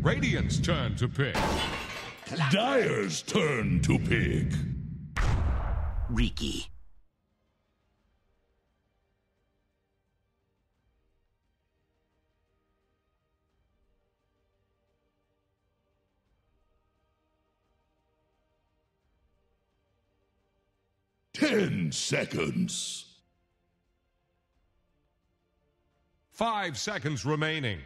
Radiant's turn to pick. Dire's turn to pick. Riki. Ten seconds. 5 seconds remaining.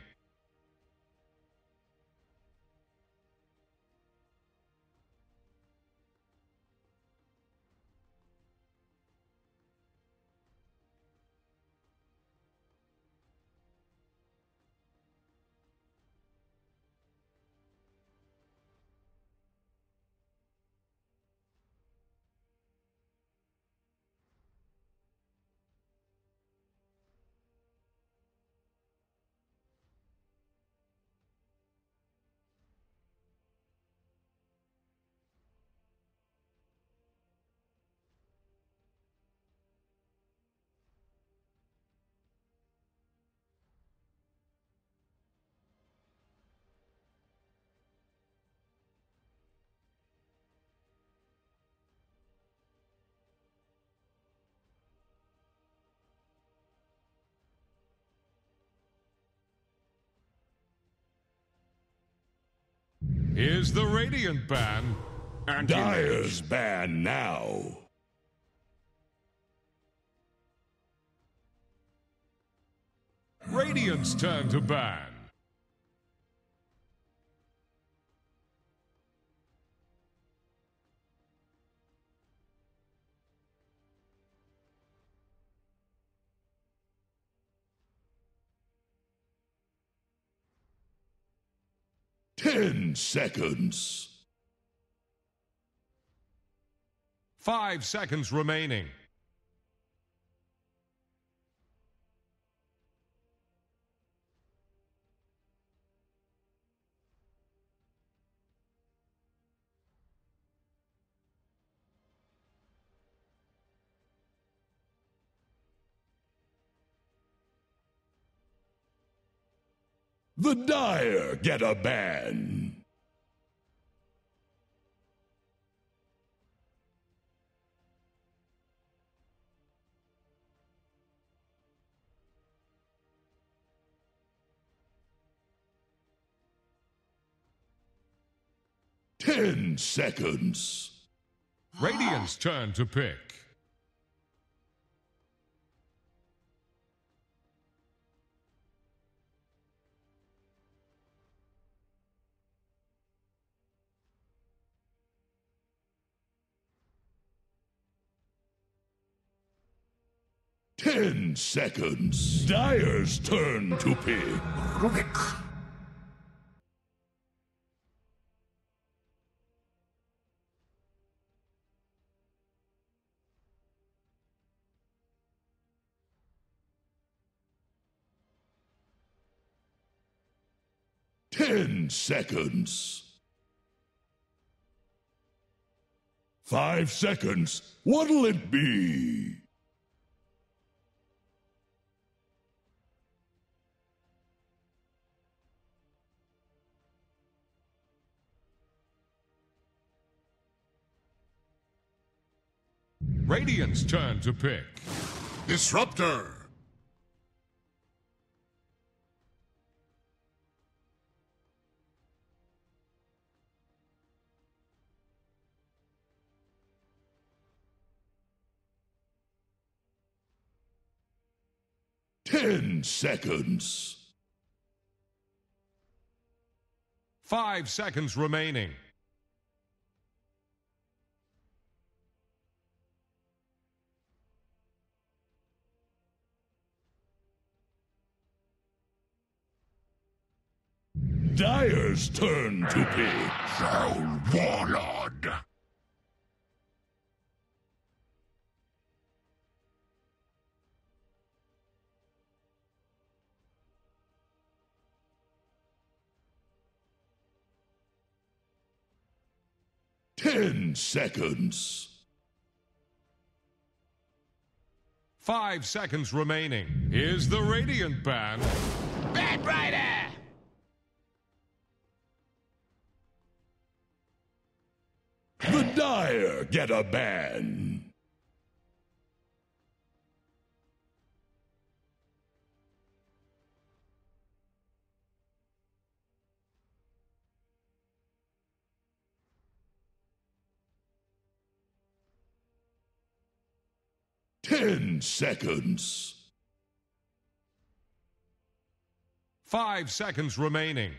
Here's the Radiant ban. Dire's ban now. Radiant's turn to ban. 10 seconds. 5 seconds remaining. The Dire get a ban. Ten seconds. Radiant's turn to pick. Ten seconds. Dire's turn to pick. Rubik. 10 seconds. 5 seconds. What'll it be? Radiant's turn to pick. Disruptor. Ten seconds. 5 seconds remaining. Dire's turn to pick. Soul Warlord. Ten seconds. 5 seconds remaining. Here's the Radiant ban. Bad Rider! Dire get a ban. Ten seconds. 5 seconds remaining.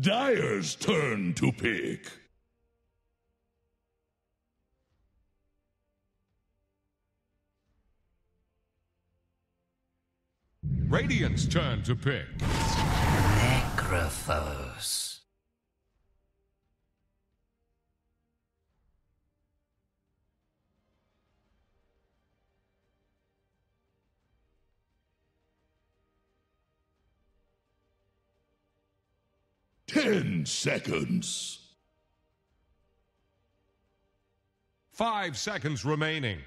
Dire's turn to pick. Radiant's turn to pick. Necrophos. Ten seconds. 5 seconds remaining.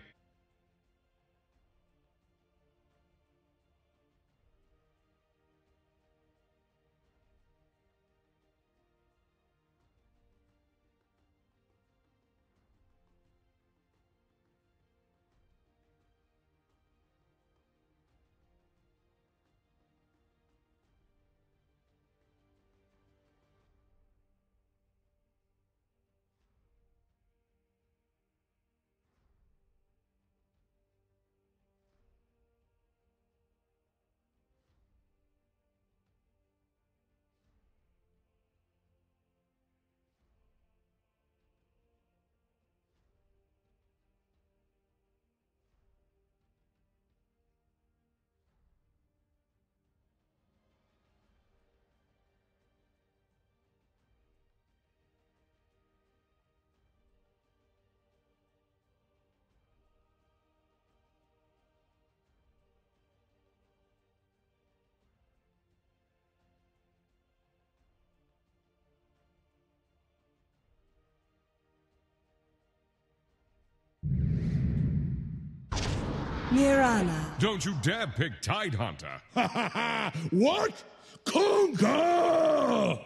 Mirana. Don't you dare pick Tidehunter. Ha ha ha! What? Conquer!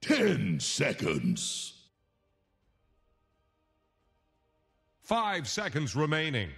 Ten seconds. 5 seconds remaining.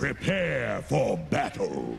Prepare for battle.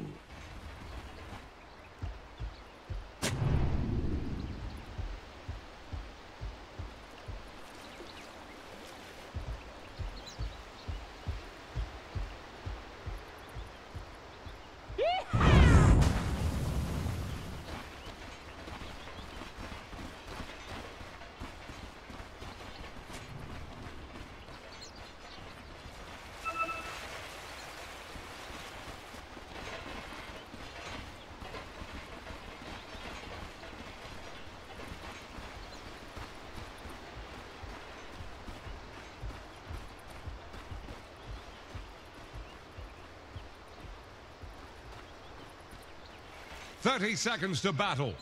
Thirty seconds to battle.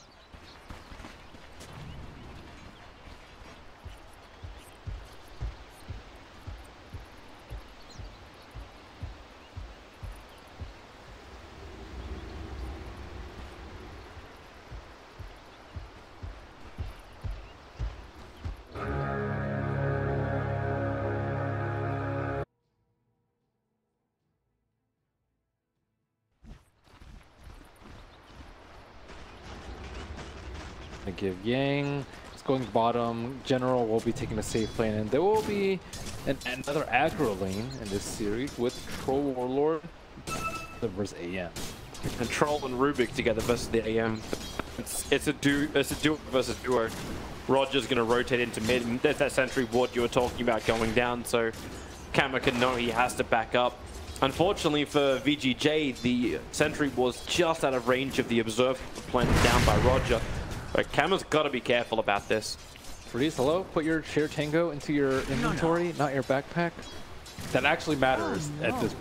I give Yang. It's going bottom. General will be taking a safe lane, and there will be another aggro lane in this series with Troll Warlord versus AM. And Troll and Rubik together versus the AM. It's a duo versus duo. Roger's going to rotate into mid, and there's that sentry ward you were talking about going down, so Kama can know he has to back up. Unfortunately for VGJ, the sentry was just out of range of the observer planted down by Roger. But Kama's got to be careful about this. Freeze, hello? Put your Chair Tango into your inventory, not your backpack. That actually matters at this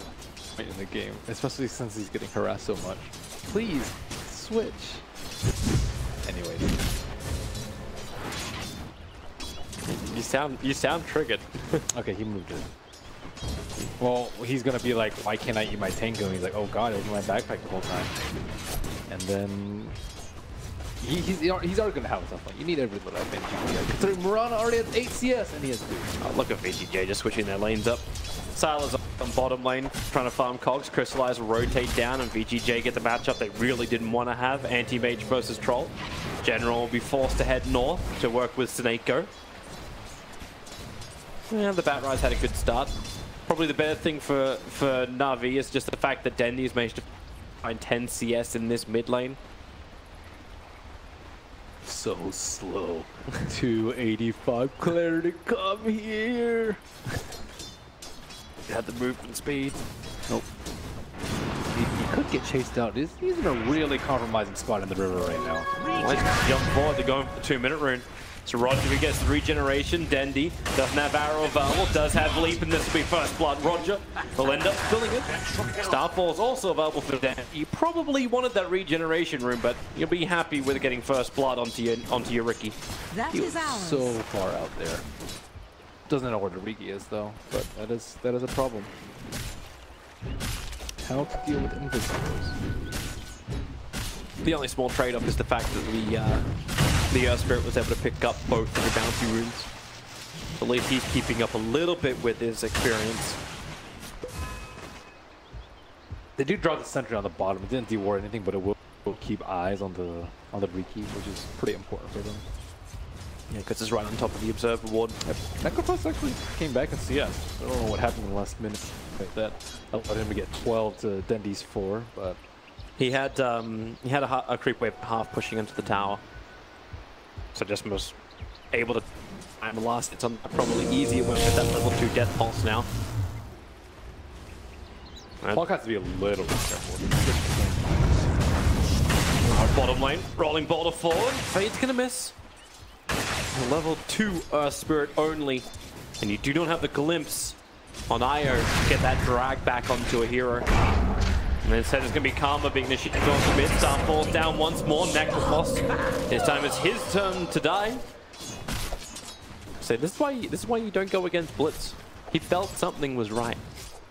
point in the game, especially since he's getting harassed so much. Please, switch. Anyway. You sound triggered. Okay, he moved it. Well, he's gonna be like, why can't I eat my Tango? And he's like, oh god, it was in my backpack the whole time. And then he's already gonna have something. You need every little thing. Considering Murana already has 8 CS and he has 2. Oh, look at VGJ just switching their lanes up. Silas on bottom lane trying to farm cogs. Crystallize will rotate down and VGJ get the matchup they really didn't want to have. Anti-Mage versus Troll. General will be forced to head north to work with Snakeo. Yeah, the Bat Rise had a good start. Probably the better thing for Na'Vi is just the fact that Dendy's managed to find 10 CS in this mid lane. So slow. 285 clarity, come here. He had the movement speed. Nope. He could get chased out. He's in a really compromising spot in the river right now. Let's jump forward. They're going for the 2-minute rune. So Roger who gets the regeneration. Dendy doesn't have arrow available, does have leap, and this will be first blood. Roger will end up spilling it. Starfall's also available for Dendy. You probably wanted that regeneration rune, but you'll be happy with getting first blood onto your Riki. That is ours. So far out there. Doesn't know where the Riki is though, but that is a problem. How to deal with invisibles. The only small trade-off is the fact that the Earth Spirit was able to pick up both of the bounty runes. At least he's keeping up a little bit with his experience. They do draw the sentry on the bottom. It didn't deward anything, but it will keep eyes on the Riki, which is pretty important for them. Yeah, because it's right on top of the observer ward. Yep. Necrophos actually came back in CS. I don't know what happened in the last minute like that. I allowed him to get 12 to Dendy's 4, but He had a creep wave half pushing into the tower. So just was able to time the last. It's on probably easier with that level 2 death pulse now. Hulk has to be a little bit careful. Bottom lane, rolling boulder forward. Fade's gonna miss. Level 2 Earth Spirit only. And you do not have the glimpse on Io to get that drag back onto a hero. And instead it's going to be Karma being initiated onto mid. Star falls down once more. Necrophos. This time it's his turn to die. So this is why you don't go against Blitz. He felt something was right.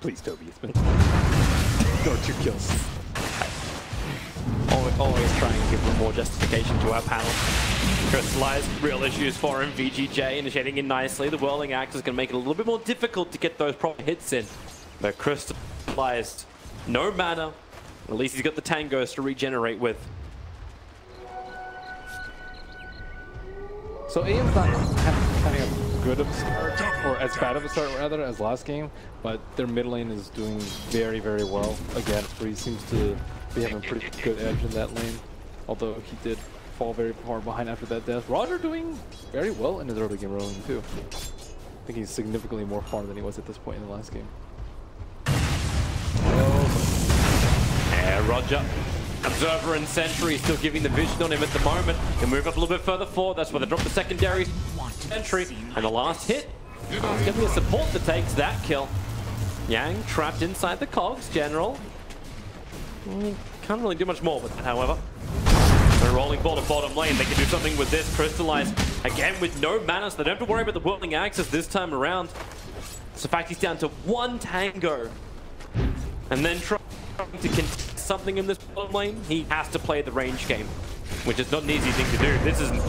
Please, Toby, it's been go 2 kills. Always try and give them more justification to our panel. Crystallized, real issues for him. VGJ initiating in nicely. The Whirling Axe is going to make it a little bit more difficult to get those proper hits in. But Crystallized No mana. At least he's got the tangos to regenerate with. So AM's not having as good of a start, or as bad of a start rather, as last game, but their mid lane is doing very, very well. Again, Freeze seems to be having a pretty good edge in that lane, although he did fall very far behind after that death. Roger doing very well in his early game rolling too. I think he's significantly more farm than he was at this point in the last game. And Roger, Observer and Sentry still giving the vision on him at the moment. He'll move up a little bit further forward. That's where they drop the secondary Sentry. And the last hit, it's going to be a support that takes that kill. Yang trapped inside the cogs, General. Can't really do much more with that, however. They're rolling ball to bottom lane. They can do something with this. Crystallize again with no mana, so they don't have to worry about the whirling axis this time around. So in fact, he's down to 1 tango. And then trying to contest something in this bottom lane, he has to play the range game, which is not an easy thing to do. This is an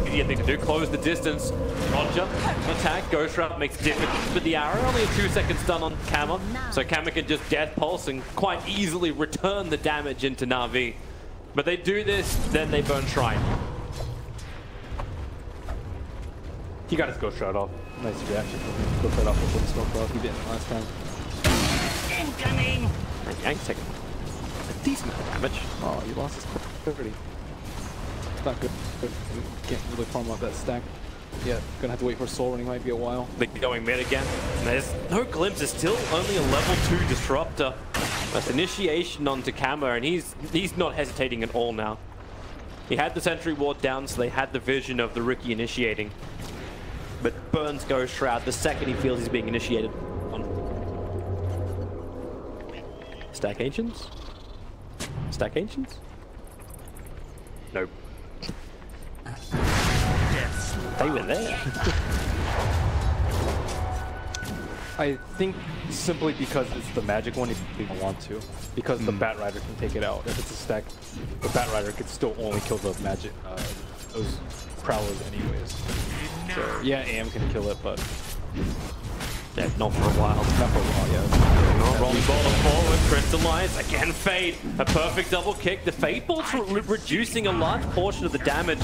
easy thing to do. Close the distance. Roger, attack. Ghost Route makes difference with the arrow. Only a 2-second stun on Kama. So Kama can just Death Pulse and quite easily return the damage into Na'Vi. But they do this, then they burn Shrine. He got his Ghost Shroud off. Nice reaction. Ghost Shroud off before the smoke off. He didn't last time. Incoming! And Yang's taking a decent amount of damage. Oh, he lost his clarity. It's not good. Can't really farm off that stack. Yeah, gonna have to wait for Soul Running, might be a while. They're going mid again. There's no glimpse. It's still only a level 2 disruptor. That's initiation onto Kama, and he's not hesitating at all now. He had the sentry ward down, so they had the vision of the rookie initiating. But burns Ghost Shroud the second he feels he's being initiated on. Stack Ancients? Stack Ancients? Nope. They were there. I think simply because it's the magic one, if you don't want to. Because the Bat Rider can take it out. If it's a stack, the Bat Rider could still only kill the magic, those prowlers anyways. So yeah, AM can kill it, but yeah, not for a while. Not for a while, yeah. Rolling ball forward, Crystallize, again Fade. A perfect double kick. The Fade ball's reducing a large portion of the damage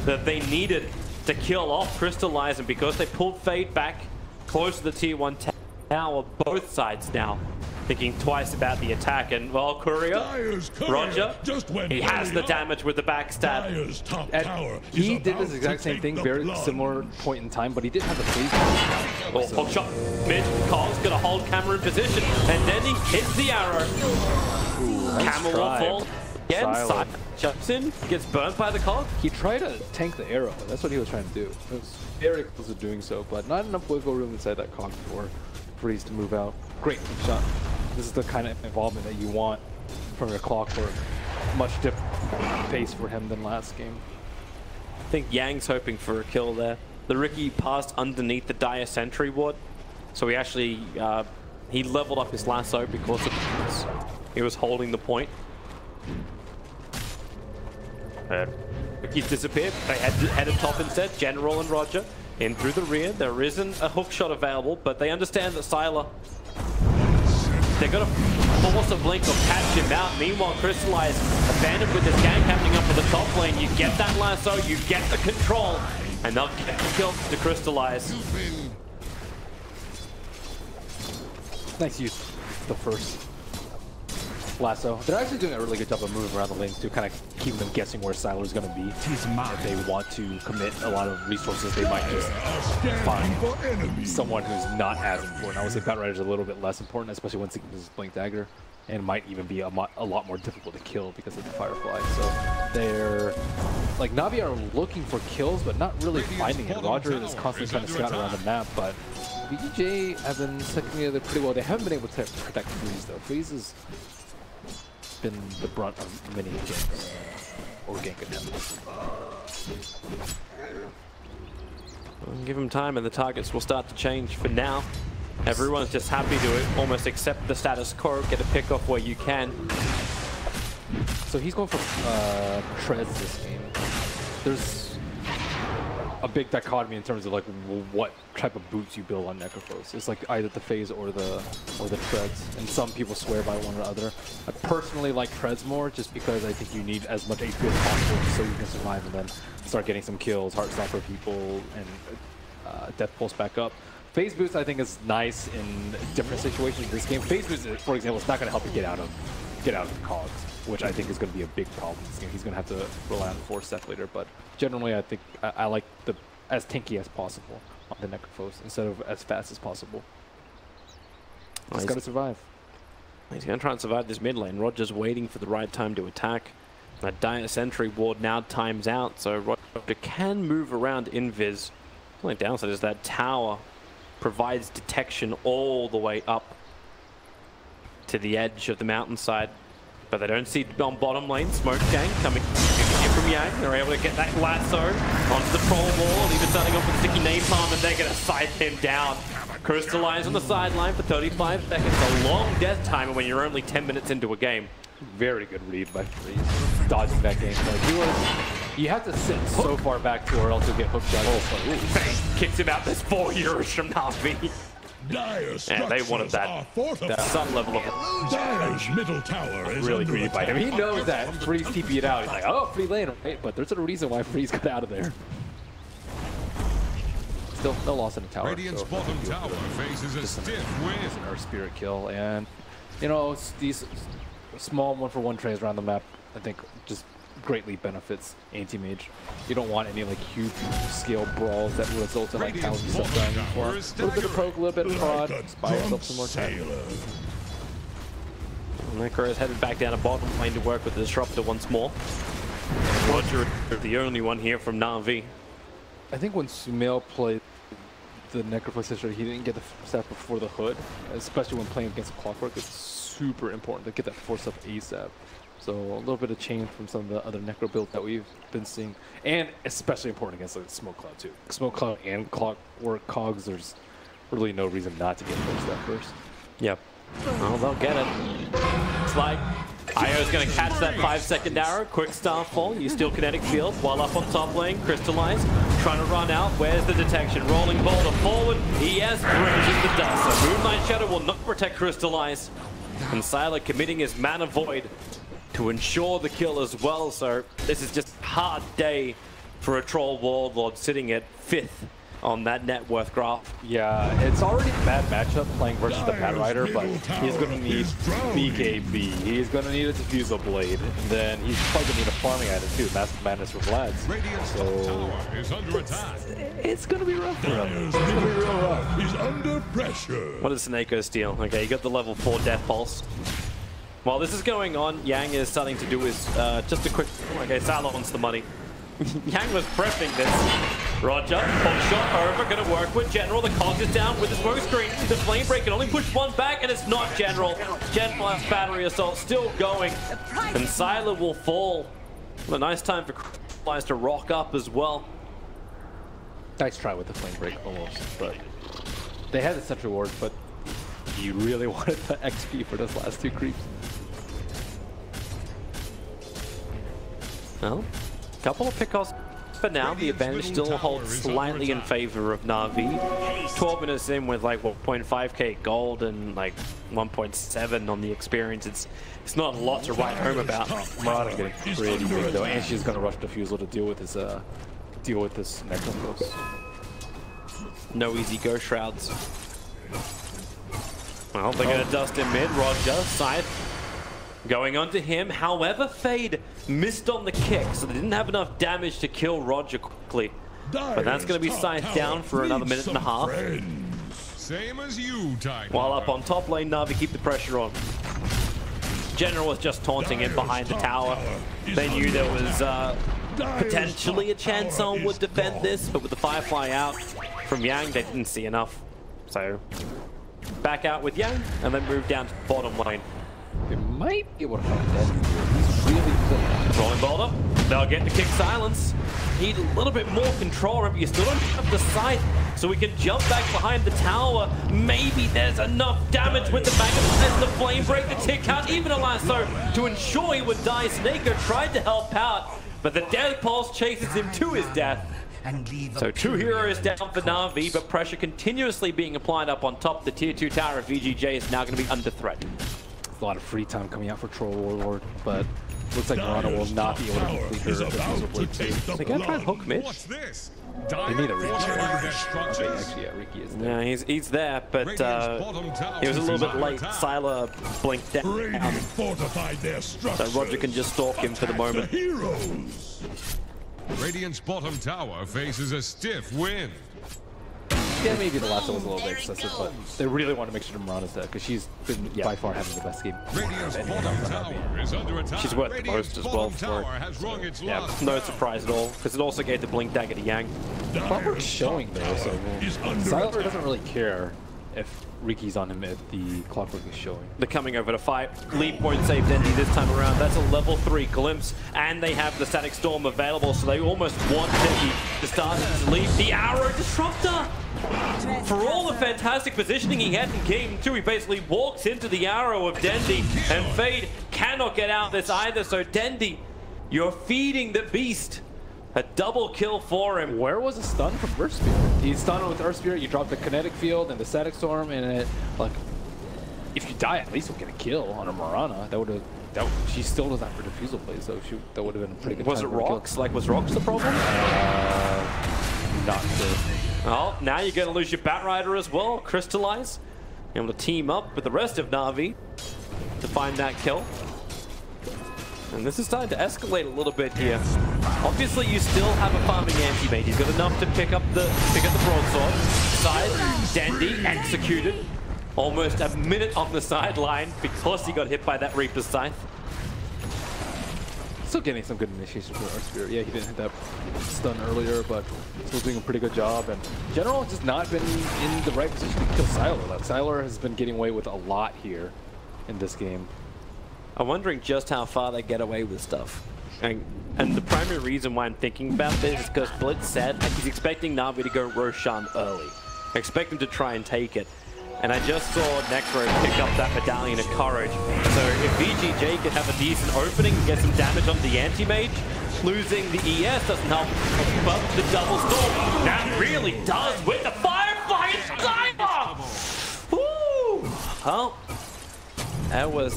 that they needed to kill off Crystallize, and because they pulled Fade back close to the tier 1 tower, both sides now thinking twice about the attack. And well, Courier, Roger, he has the damage with the backstab. He did this exact same thing, very similar point in time, but he didn't have the phase. Oh, hook shot mid. Cole's gonna hold Camera in position, and then he hits the arrow. Camera will fall again. Side jumps in, gets burnt by the cog. He tried to tank the arrow. That's what he was trying to do. It was very close to doing so, but not enough wiggle room inside that cog for Freeze to move out. Great hook shot. This is the kind of involvement that you want from your Clockwork. Much different pace for him than last game. I think Yang's hoping for a kill there. The Riki passed underneath the Dire Sentry ward, so he actually he leveled up his lasso because of this. He was holding the point. Riki's disappeared. They headed top instead. General and Roger in through the rear. There isn't a hook shot available, but they understand that Sylar, they're going to force a blink or catch him out. Meanwhile, Crystallize abandoned with this gank happening up in the top lane. You get that lasso, you get the control, and they'll get the kill to Crystallize. Nice use the first lasso. They're actually doing a really good job of moving around the lanes to kind of keep them guessing where Sylar's going to be. If they want to commit a lot of resources, they might just find someone who's not as important. I would say Bat Rider's a little bit less important, especially once he uses Blink Dagger, and might even be a lot more difficult to kill because of the Firefly. So they're like, Na'Vi are looking for kills, but not really finding it. Roger is constantly trying to scout around the map, but VGJ have been sticking together pretty well. They haven't been able to protect Freeze though. Freeze has been the brunt of many ganks or gank attempts. Give him time and the targets will start to change. For now, everyone's just happy to almost accept the status quo, get a pick off where you can. So he's going for treads this game. There's a big dichotomy in terms of like what type of boots you build on Necrophos. It's like either the phase or the treads, and some people swear by one or the other. I personally like treads more, just because I think you need as much HP as possible so you can survive and then start getting some kills, heart stopper people, and death pulse back up. Phase boost I think is nice in different situations in this game. Phase boost, for example, is not going to help you get out of the cogs, which I think is going to be a big problem in this game. He's going to have to rely on force step later, but generally I think I like the as tanky as possible on the Necrophos instead of as fast as possible. He's got to survive. He's going to try and survive this mid lane. Roger's waiting for the right time to attack. That Dire Sentry ward now times out, so Roger can move around invis. The only downside is that tower provides detection all the way up to the edge of the mountainside, but they don't see on bottom lane. Smoke Gang coming here from Yang. They're able to get that lasso onto the troll wall, even starting off with sticky napalm, and they're going to scythe him down. Crystallize on the sideline for 35 seconds. A long death timer when you're only 10 minutes into a game. Very good read by Freeze, dodging that game. Like you have to sit so far back to or else you'll get hooked out. Kicks him out. There's 4 euros from Na'Vi. Yeah, they wanted that some level of Dire's middle tower is really greedy by him. He knows that Freeze TP'd out. He's like, oh, free lane. Hey, but there's a reason why Freeze got out of there. Still, no loss in the tower. Radiant's bottom tower faces a stiff win. Our spirit kill, and you know these small one-for-one trades around the map, I think, just greatly benefits anti-mage. You don't want any like huge scale brawls that result in like thousands of stuff dying for. A little bit of poke, a little bit of prod, just buy yourself some more time. Necro is headed back down to bottom lane to work with the Disruptor once more. Roger, the only one here from Na'Vi. I think when Sumail played the Necrophos history, he didn't get the step before the hood, especially when playing against Clockwork. It's super important to get that force up ASAP. So a little bit of change from some of the other Necro builds that we've been seeing, and especially important against like Smoke Cloud too. Smoke Cloud and Clockwork cogs, there's really no reason not to get force step first. Yep. Well, they'll get it. It's like Io's going to catch that 5-second arrow. Quick starfall. You steal kinetic field while up on top lane. Crystallize. Trying to run out. Where's the detection? Rolling boulder forward. Yes, grazing the dust. So Moonlight Shadow will not protect Crystallize. And Sylar committing his Mana Void to ensure the kill as well. So this is just a hard day for a Troll Warlord sitting at 5th on that net worth graph. Yeah, it's already a bad matchup playing versus the Bat Rider, but he's going to need BKB. He's going to need a Diffusal Blade, and then he's probably going to need a farming item too, Massive Madness for Vlads. So it's going to be rough for him. It's going to be real rough. He's under pressure. What does Seneko steal? Okay, you got the level 4 Death Pulse. While this is going on, Yang is starting to do his just a quick. Okay, Sylar wants the money. Yang was prepping this. Roger, hook shot over, gonna work with General. The Cogs is down with the smoke screen. The Flame Break can only push one back, and it's not General. General has Battery Assault still going, and Sylar will fall. What a nice time for Crystallize to rock up as well. Nice try with the Flame Break almost, but they had the Sentry Ward, but you really wanted the XP for those last 2 creeps. Well, couple of pickoffs. But now the advantage still holds slightly in favor of Na'Vi. 12 minutes in with like 1.5k gold and like 1.7 on the experience. It's not a lot to write home about. Marauder getting pretty big though, and she's gonna rush Diffusal to deal with this Necrophos. No easy Ghost Shrouds. Well, they're gonna dust in mid. Roger, Scythe going on to him. However, Fade missed on the kick, so they didn't have enough damage to kill Roger quickly. But that's going to be Scythe down for another minute and a half. Same as you, Tiger. While up on top lane, Na'Vi keep the pressure on. General was just taunting him behind the tower. They knew there was potentially a chance someone would defend this, but with the Firefly out from Yang, they didn't see enough. So back out with Yang, and then move down to the bottom lane. They might be able to find that. He's really good. Rolling boulder. They'll get to kick Silence. Need a little bit more control. Remember, you still don't have the Scythe, so we can jump back behind the tower. Maybe there's enough damage with the Magnus and the Flame Break to tick out even a lasso to ensure he would die. Seneko tried to help out, but the Death Pulse chases him to his death. and leave So a 2 heroes down for purulent Na'Vi, but pressure continuously being applied up on top. The tier 2 tower of VGJ is now going to be under threat. A lot of free time coming out for Troll Warlord, but looks like Mirana will not be able to complete her defusal blade too. They gotta try and hook mid. What's this? They need a Riki. Okay, structures. actually, yeah, Riki is there. Yeah, he's there, but he was a little bit late. Sylar blinked down, Radiant fortified their so structures. Roger can just stalk him for the moment. Heroes. Radiant's bottom tower faces a stiff wind. Yeah, maybe the last one was a little bit excessive, but they really want to make sure Mirana's dead because she's been by far having the best game. Radiant's bottom tower is under attack. She's worth the Radiant's most as well bottom for tower it. has rung its Yeah, last no bell. surprise at all, because it also gave the blink dagger to Yang. Clockwork's showing though, so Sylar doesn't really care if Riki's on him if the Clockwork is showing. They're coming over to fight. Leap won't save Dendi this time around. That's a level 3 glimpse, and they have the Static Storm available, so they almost want Dendi to start his leap. The Arrow Disruptor! For all the fantastic positioning he had in Game 2, he basically walks into the Arrow of Dendi, and Fade cannot get out this either, so Dendi, you're feeding the beast. A double kill for him. Where was the stun from Earth Spirit? He stunned with Earth Spirit, you drop the Kinetic Field and the Static Storm, and it, like, if you die, at least you'll get a kill on a Mirana. She still doesn't have her defusal play, so that would have been a pretty good Was it time for a kill. Rocks? Like, was Rocks the problem? Not sure. Well, now you're going to lose your Batrider as well. Crystallize. Able to team up with the rest of Na'Vi to find that kill. And this is starting to escalate a little bit here. Obviously, you still have a farming anti-mage. He's got enough to pick up the broadsword. Side, Dendi executed. Almost a minute on the sideline because he got hit by that Reaper's Scythe. Still getting some good initiation for Earth Spirit. Yeah, he didn't hit that stun earlier, but still doing a pretty good job. And in general, just not been in the right position to kill Sylar. Like, Sylar has been getting away with a lot here in this game. I'm wondering just how far they get away with stuff. And the primary reason why I'm thinking about this is because Blitz said like, he's expecting Na'Vi to go Roshan early. I expect him to try and take it. And I just saw Necro pick up that Medallion of Courage. So if VGJ could have a decent opening and get some damage on the anti-mage, losing the ES doesn't help, but the double storm, that really does with the Firefly Sniper! Woo! Well, that was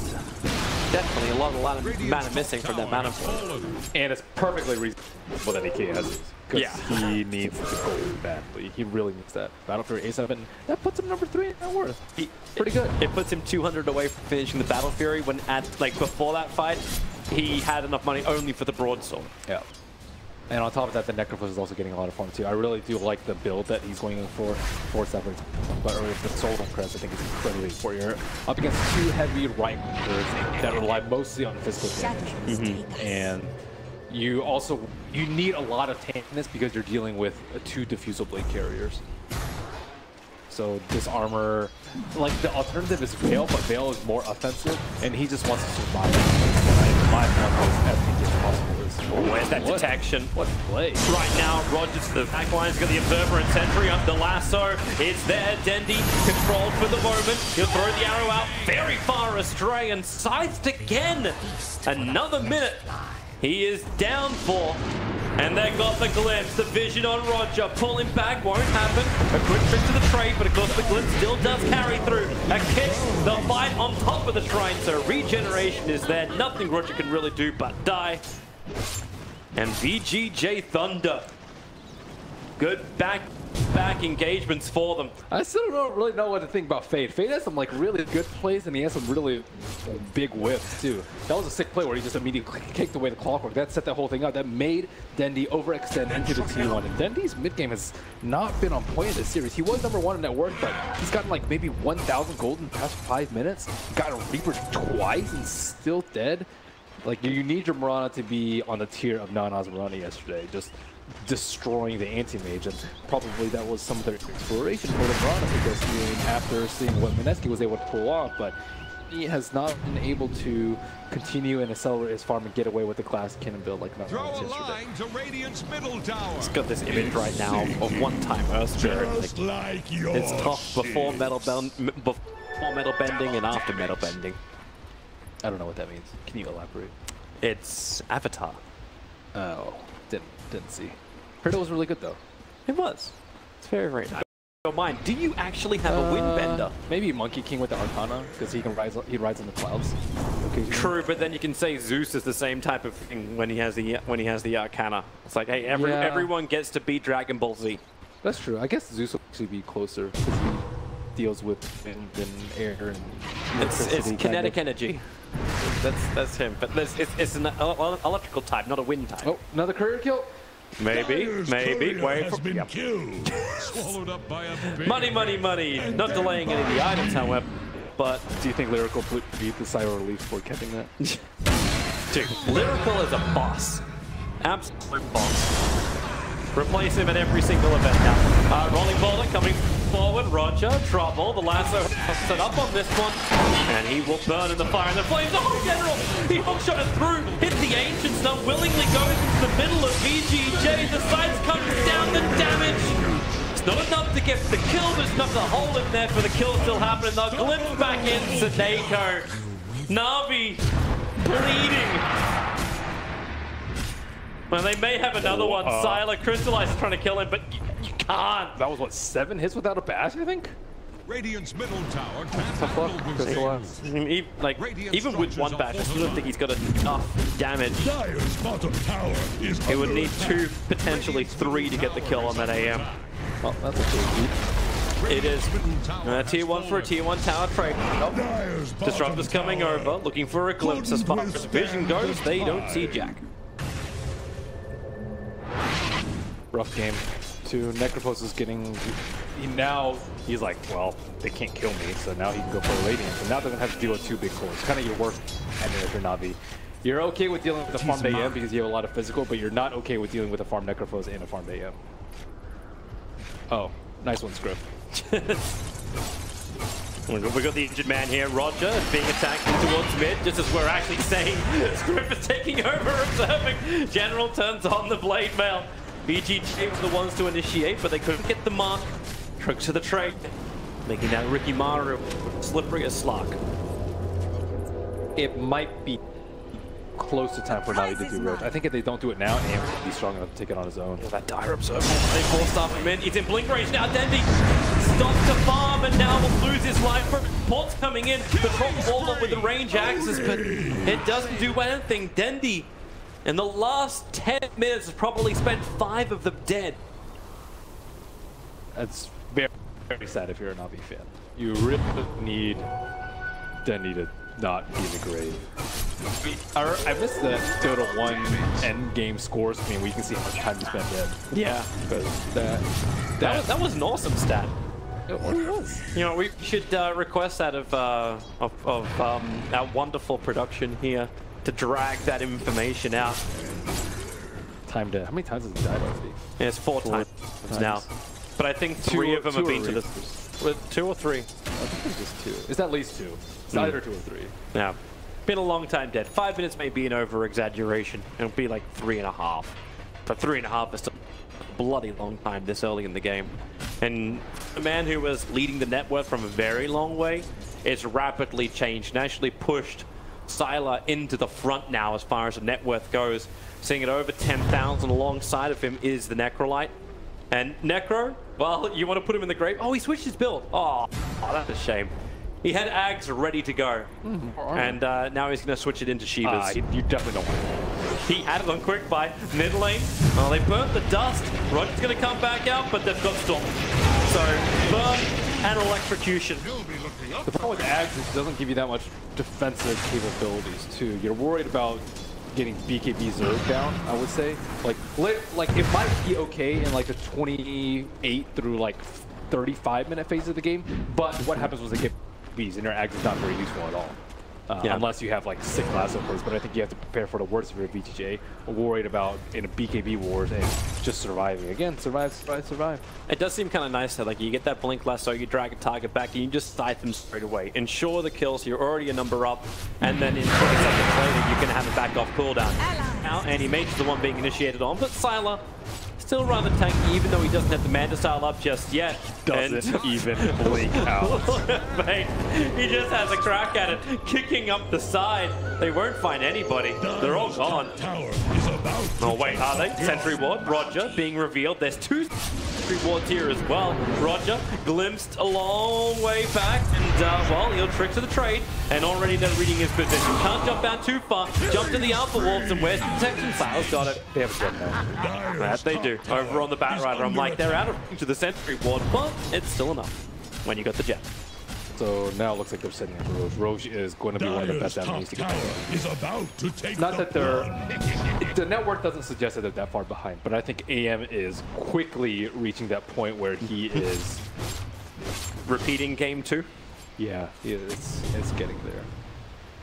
definitely a lot of mana missing from that mana pool. And it's perfectly reasonable that he has, because he needs the gold badly. He really needs that. Battlefield A7, that puts him number 3 in net worth. Pretty good. It puts him 200 away from finishing the Battle Fury when before that fight, he had enough money only for the broadsword. Yeah. And on top of that, the Necrophos is also getting a lot of farm too. I really do like the build that he's going for Separate. But earlier, the Soul Crest I think is incredibly important. You're up against 2 heavy right wingers that rely mostly on physical damage. And you need a lot of tankness because you're dealing with 2 diffusal blade carriers. So this armor, like the alternative is Veil, but Veil is more offensive, and he just wants to survive. My as much as possible. Where's that detection? What play? Right now, Rogers, the backline's got the Observer and Sentry up the lasso. It's there, Dendi controlled for the moment. He'll throw the arrow out very far astray and scythed again. Another minute. He is down for. And they got the glimpse, the vision on Roger. Pull him back, won't happen. A quick trick to the trade, but of course the glimpse still does carry through. A kick, the fight on top of the shrine, so regeneration is there. Nothing Roger can really do but die. And VGJ Thunder. Good back engagements for them. I still don't really know what to think about Fade. Fade has some like really good plays, and he has some really big whips too. That was a sick play where he just immediately kicked away the Clockwork. That set that whole thing up. That made Dendi overextend into the T1. And Dendi's mid game has not been on point in this series. He was number 1 in net worth, but he's gotten like maybe 1,000 gold in the past 5 minutes. Got a Reaper twice and still dead. Like, you need your Mirana to be on the tier of Nana's Mirana yesterday, just destroying the anti-mage, and probably that was some of their exploration for the Mirana, because after seeing what Mineski was able to pull off, but he has not been able to continue and accelerate his farm and get away with the class cannon build like Nana was yesterday. Line to Radiant's middle tower. It's got this image right now of one-time Earth Spirit. It's tough before metal bending and after metal bending. I don't know what that means. Can you elaborate? It's Avatar. Oh, didn't see. Heard it was really good though. It was. It's very, very nice. Mind, do you actually have a Windbender? Maybe Monkey King with the Arcana, because he rides on the clouds. True, but then you can say Zeus is the same type of thing when he has the Arcana. It's like, hey, everyone gets to beat Dragon Ball Z. That's true. I guess Zeus will actually be closer because he deals with wind and air and it's kinetic energy. That's him. But it's an electrical type, not a wind type. Oh, another courier kill. Maybe. Wait for killed. Swallowed up by a big money. Not delaying any of the items, however. But do you think Lyrical beat the Cyro Relief for catching that? dude, Lyrical is a boss. Absolute boss. Replace him at every single event now. Rolling Boulder coming forward. Roger, trouble. The lasso set up on this one. And he will burn in the fire and the flames. Oh, General! He hookshot it through. Hit the Ancients. Now willingly goes into the middle of VGJ. The sides comes down the damage. It's not enough to get the kill. There's enough to hold him there for the kill still happening. They'll glimpse back in Sadeko. Na'Vi bleeding. Well, they may have another one. Sylar Crystallize is trying to kill him, but you can't. That was what, 7 hits without a bash, I think? Radiant's middle tower can't Tough luck, handle Crystallize. Even with one bash, I still don't think he's got enough damage. Dire's bottom tower is It would need 2, potentially 3 to get the kill on that AM. Well, that's a big beat. It is tier 1 for a tier 1 tower trade. Dire's bottom Disruptor's coming tower. over, looking for a glimpse. As far as vision goes, they don't see Jack. Rough game. 2. Necropos is getting... He's like, well, they can't kill me, so now he can go for a Radiant. So now they're going to have to deal with 2 big cores. Kind of your worst enemy if you're Na'Vi. You're okay with dealing with a farmed AM because you have a lot of physical, but you're not okay with dealing with a farmed Necropos and a farmed AM. Oh, nice one, Script. We got the injured man here, Roger, being attacked towards mid, just as we're actually saying Script is taking over, observing. General turns on the blade mail. VGJ was the ones to initiate, but they couldn't get the mark. Tricks to the trade, making that Ricky Maru slippery as Slark. It might be close to time for Na'Vi to do Roach. I think if they don't do it now, Am will be strong enough to take it on his own. That dire observer, they forced off him in. He's in blink range now. Dendi stops to farm and now will lose his life. Port's coming in, patrol wall with the range axes, but it doesn't do anything. Dendi, in the last 10 minutes, has probably spent 5 of them dead. That's very, very sad if you're a Na'Vi fan. You really need Dendi to not be in the grave. I missed the Dota 1 end game scores. I mean, we can see how much time he spent dead. Yeah, because that was an awesome stat. It was. You know, we should request that of our wonderful production here to drag that information out. Time dead. How many times has he died already? Yeah, it's 4 times now. But I think 3 of them have been to the... 2 or 3? I think it's just 2. It's at least 2. It's either 2 or 3. Yeah. Been a long time dead. 5 minutes may be an over-exaggeration. It'll be like 3.5. But 3.5 is still a bloody long time this early in the game. And the man who was leading the net worth from a very long way is rapidly changed and actually pushed Sylar into the front now as far as the net worth goes. Seeing it over 10,000 alongside of him is the Necrolite. And Necro, well, you want to put him in the grave? Oh, he switched his build. Oh, that's a shame. He had Ags ready to go. And now he's going to switch it into Shivas. You definitely don't want it. He had it on quick buy. Mid lane, well, they burnt the dust. Roger's going to come back out, but they've got Storm. So, burn and electrocution. The problem with Ags is it doesn't give you that much defensive capabilities, too. You're worried about getting BKB Zerg down, I would say. Like it might be okay in like the 28 through like 35-minute phase of the game, but what happens was they get Bs and your Ags is not very useful at all. Unless you have like 6 lasso plays, but I think you have to prepare for the worst if you're a VGJ. Worried about in a BKB wars and just surviving. Again, survive. It does seem kind of nice that like you get that blink lasso, you drag a target back, and you just scythe them straight away. Ensure the kills, you're already a number up, and then in 20 seconds later you can have a back off cooldown. Now, and he mages the one being initiated on, but Sylar still rather tanky, even though he doesn't have the Manta style up just yet. Doesn't even blink out. Mate, he just has a crack at it, kicking up the side. They won't find anybody. They're all gone. Tower is about to Oh wait, are they? Sentry ward, Roger being revealed. There's 2 sentry wards here as well. Roger glimpsed a long way back, and well, he'll trick to the trade, and already they're reading his position. Can't jump out too far. Jump to the Alpha Wolves, and where's the protection? Silas got it. They have a gem now. That they do. Over on the Bat Rider, I'm like, they're out of range of the Sentry ward, but it's still enough when you got the jet. So now it looks like they're setting up Roche. Roche is going to be one of the best enemies to get tower there. is about to take Not the that they're... plunge. The network doesn't suggest that they're that far behind, but I think AM is quickly reaching that point where he is... Repeating game 2. Yeah, it's getting there.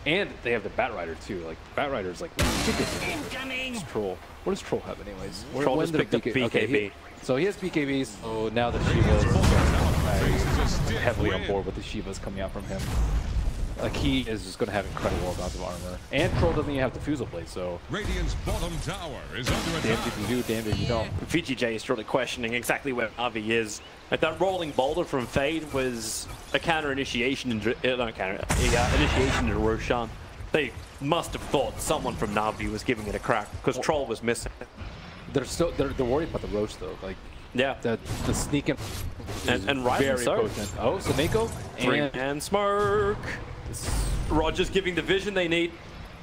And they have the Bat Rider too. Like, Bat Rider's like ridiculous. Troll. What does Troll have anyways? Troll just picked up BKB. Okay, so he has BKB, so now the Shiva's heavily on board with the Shivas coming out from him. Like, he is just going to have incredible amounts of armor. And Troll doesn't even have the Fusel Blade, so... Radiant's bottom tower is under damn attack. if you do, damn if you don't. VGJ is really questioning exactly where Navi is. Like, that rolling boulder from Fade was a counter initiation into initiation into Roshan. They must have thought someone from Navi was giving it a crack because Troll was missing. They're worried about the Roche though. Like, yeah, the sneaking and rightly very so. potent. Oh, so Mako And smoke. Roger's giving the vision they need.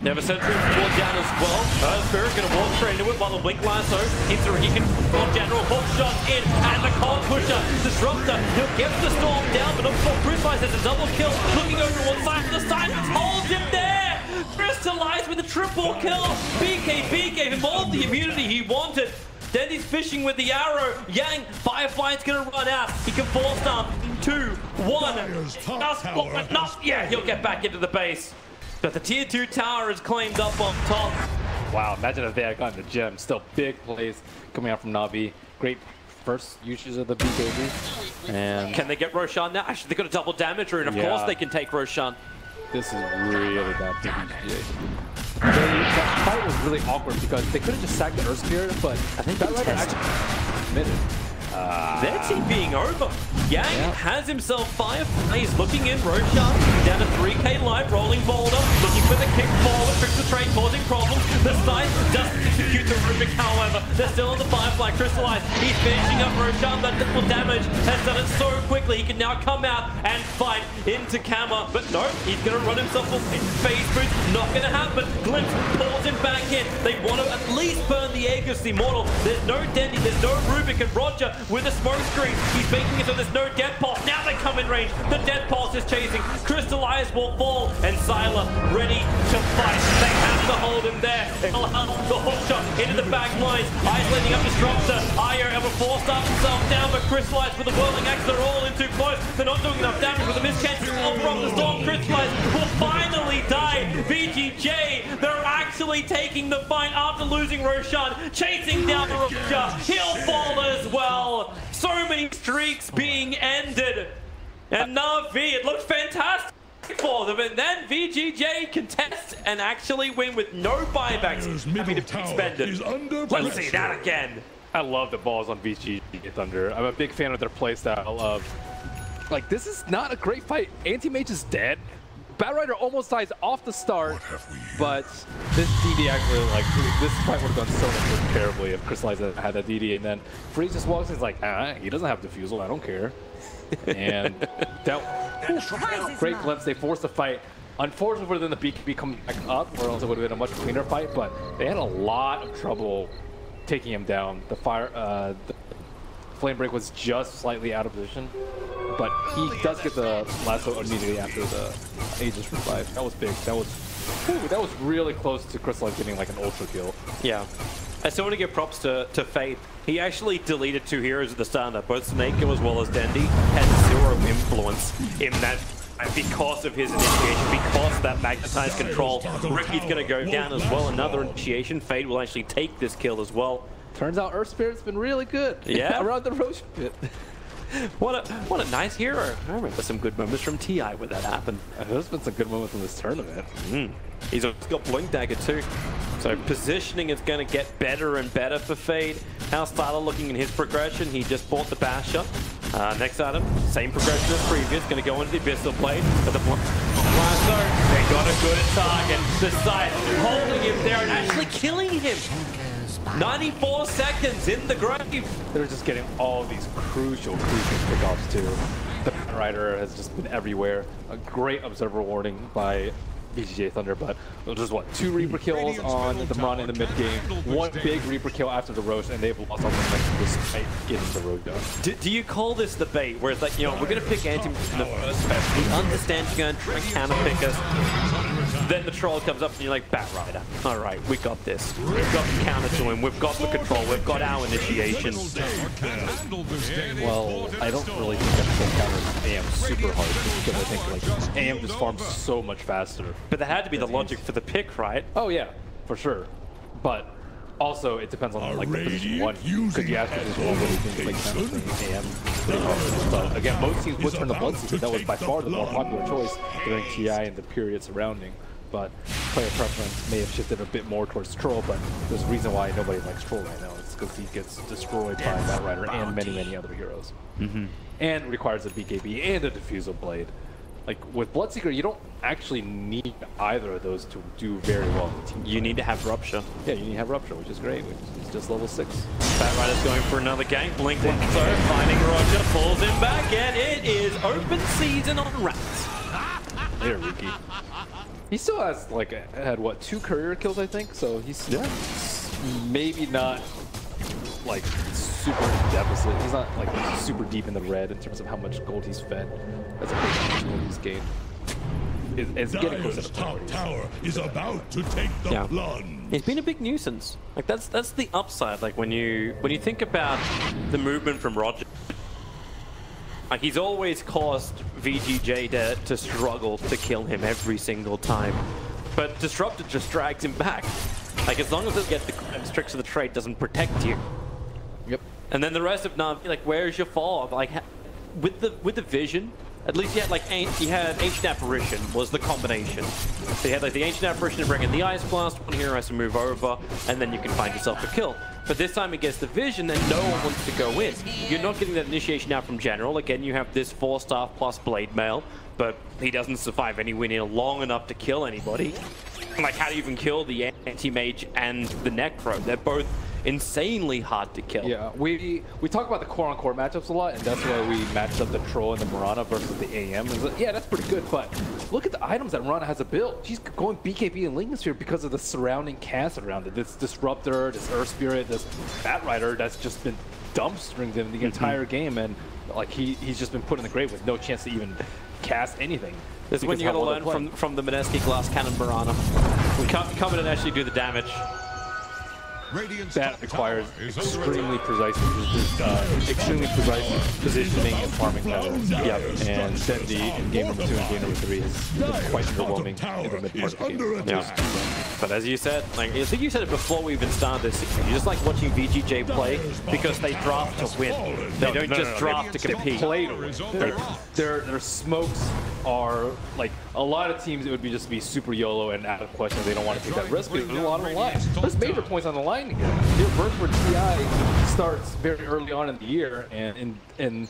They have a sentry ward down as well. Spirit gonna walk straight into it while the Blink Lasso hits a he can roll general hook shot in, and the cold pusher disruptor. He'll get the storm down, but up for Crystallize has a double kill. Looking over to one side, the silence holds him there. Crystallize with a triple kill. BKB gave him all the immunity he wanted. Then he's fishing with the arrow. Yang, Firefly's gonna run out. He can force down 2, 1. Yeah, he'll get back into the base. But the tier 2 tower is claimed up on top. Wow, imagine if they had gotten the gem. Still big plays coming out from Navi. Great first usage of the BKB. And can they get Roshan now? Actually, they got a double damager, and of course they can take Roshan. This is really bad for VGJ. That fight was really awkward because they could have just sacked the Earth Spirit, but I think that Rider actually committed. Their team being over. Yang has himself Firefly. He's looking in. Roshan down to 3k live, rolling boulder, looking for the kick forward, tricks the trade, causing problems. The side doesn't execute the Rubik, however. They're still on the Firefly. Crystallize. He's finishing up Roshan. That triple damage has done it so quickly. He can now come out and fight into Kama. But no, he's going to run himself off. Phase boost, not going to happen. Glimpse pulls him back in. They want to at least burn the Aegis Immortal. There's no Dendy, there's no Rubik, and Roger with a smoke screen. He's making it so there's no Death Pulse. Now they come in range. The Death Pulse is chasing. Crystallize will fall, and Sylar ready to fight. They have to hold him there. The hook shot into the back lines. Isolating up Disruptor. Io able to force up himself down, but Crystallize with the whirling axe. They're all in too close. They're not doing enough damage with the mischance from the storm. Crystallize will finally die. VGJ, they're actually taking the fight after losing Roshan, chasing down the Roger. He'll fall as well. So many streaks being ended. And Navi, it looked fantastic for them. And then VGJ contest and actually win with no buybacks having to be expended. Let's see that again. I love the balls on VGJ Thunder. I'm a big fan of their playstyle of, like, this is not a great fight. Anti-Mage is dead. Bat Rider almost dies off the start, but this DD actually, like, this fight would have gone so much more terribly if Crystallize had that DD, and then Freeze just walks in, he's like, he doesn't have Diffusal, I don't care. And that great glimpse, they forced the fight. Unfortunately, then the BKB come back up, or else it would have been a much cleaner fight, but they had a lot of trouble taking him down. The Flame Break was just slightly out of position, but he does get the lasso immediately after the Aegis revive. That was big. That was really close to Crystallize getting like an ultra kill. Yeah. I still want to give props to Fade. He actually deleted 2 heroes at the start. Both Snako as well as Dendy had 0 influence in that because of his initiation, because of that magnetized control. Ricky's going to go down as well. Another initiation. Fade will actually take this kill as well. Turns out Earth Spirit's been really good. Yeah. Around the Roche pit. What a nice hero. I remember some good moments from TI when that happened. There's been some good moments in this tournament. He's got Blink Dagger too. So positioning is going to get better and better for Fade. How's Tyler looking in his progression? He just bought the Basher. Next item, same progression as previous. Going to go into the Abyssal Blade. But the Blasto, they got a good target. The side holding him there and actually killing him. 94 seconds in the grave. They're just getting all these crucial pickoffs too. The Rider has just been everywhere. A great observer warning by VGJ Thunder, but just what, 2 Reaper kills on the Mirana in the mid game, 1 big Reaper kill after the Roche, and they've lost all momentum despite getting the road done. Do you call this the bait, where it's like, you know, we're going to pick anti in the first phase, we understand you're going to try and counter-pick us, then the troll comes up and you're like, Bat Rider, all right, we got this. We've got the counter to him, we've got the control, we've got our initiation. Well, I don't really think that the counter AM super hard, because I think like AM just farms so much faster. But that had to be the logic for the pick, right? Oh yeah, for sure. But also it depends on like the position one. Because you ask position one, what do you think like counter AM pretty hard. But again, most teams would turn the Bloodseeker. That was by far the more popular choice during TI and the period surrounding. But player preference may have shifted a bit more towards Troll, but there's a reason why nobody likes Troll right now. It's because he gets destroyed by Bat Rider and many other heroes. And requires a BKB and a Diffusal Blade. Like with Bloodseeker, you don't actually need either of those to do very well in the team. You need to have Rupture. Yeah, you need to have Rupture, which is great, which is just level 6. Bat Rider's going for another gank. Blink so finding Roger, pulls him back, and it is open season on Rats. There, Rookie. He still has like had what, 2 career kills, I think. So he's maybe not like super in deficit. He's not like super deep in the red in terms of how much gold he's fed. That's a big amount of gold he's gained. It's getting close to the top tower is about to take the plunge. It's been a big nuisance. Like that's the upside. Like when you think about the movement from Roger, like he's always caused VGJ to struggle to kill him every single time. But Disruptor just drags him back. Like as long as it gets the tricks of the trade doesn't protect you. Yep. And then the rest of Navi, like where's your fall? Like with the vision. At least you had like Ancient Apparition was the combination. So you had like the Ancient Apparition to bring in the Ice Blast, one hero has to move over, and then you can find yourself a kill. But this time it gets the vision and no one wants to go in. You're not getting that initiation out from General. Again, you have this 4-star plus Blade Mail, but he doesn't survive anywhere near long enough to kill anybody. Like how do you even kill the Anti-Mage and the Necro? They're both insanely hard to kill. Yeah, we talk about the core-on-core matchups a lot, and that's why we matched up the Troll and the Mirana versus the AM. Like, yeah, that's pretty good, but look at the items that Mirana has to build. She's going BKB and Lightning Sphere because of the surrounding cast around it. This Disruptor, this Earth Spirit, this Bat Rider that's just been dumpstering them the entire game, and like he's just been put in the grave with no chance to even cast anything. This is when you gotta learn from the Mineski Glass Cannon Mirana. Come in and actually do the damage. That requires extremely precise positioning and farming patterns. Yep. And then in game number 2 and game number 3 is quite underwhelming in the mid part of the game. Yeah. But as you said, like I think you said it before we even started this, you just like watching VGJ play because they draft to win. They don't just draft to compete. They play to win. Their smokes are like a lot of teams. It would be just be super YOLO and out of question. They don't want to take that risk. There's a lot on the line. There's major points on the line again. Your verse for TI starts very early on in the year, and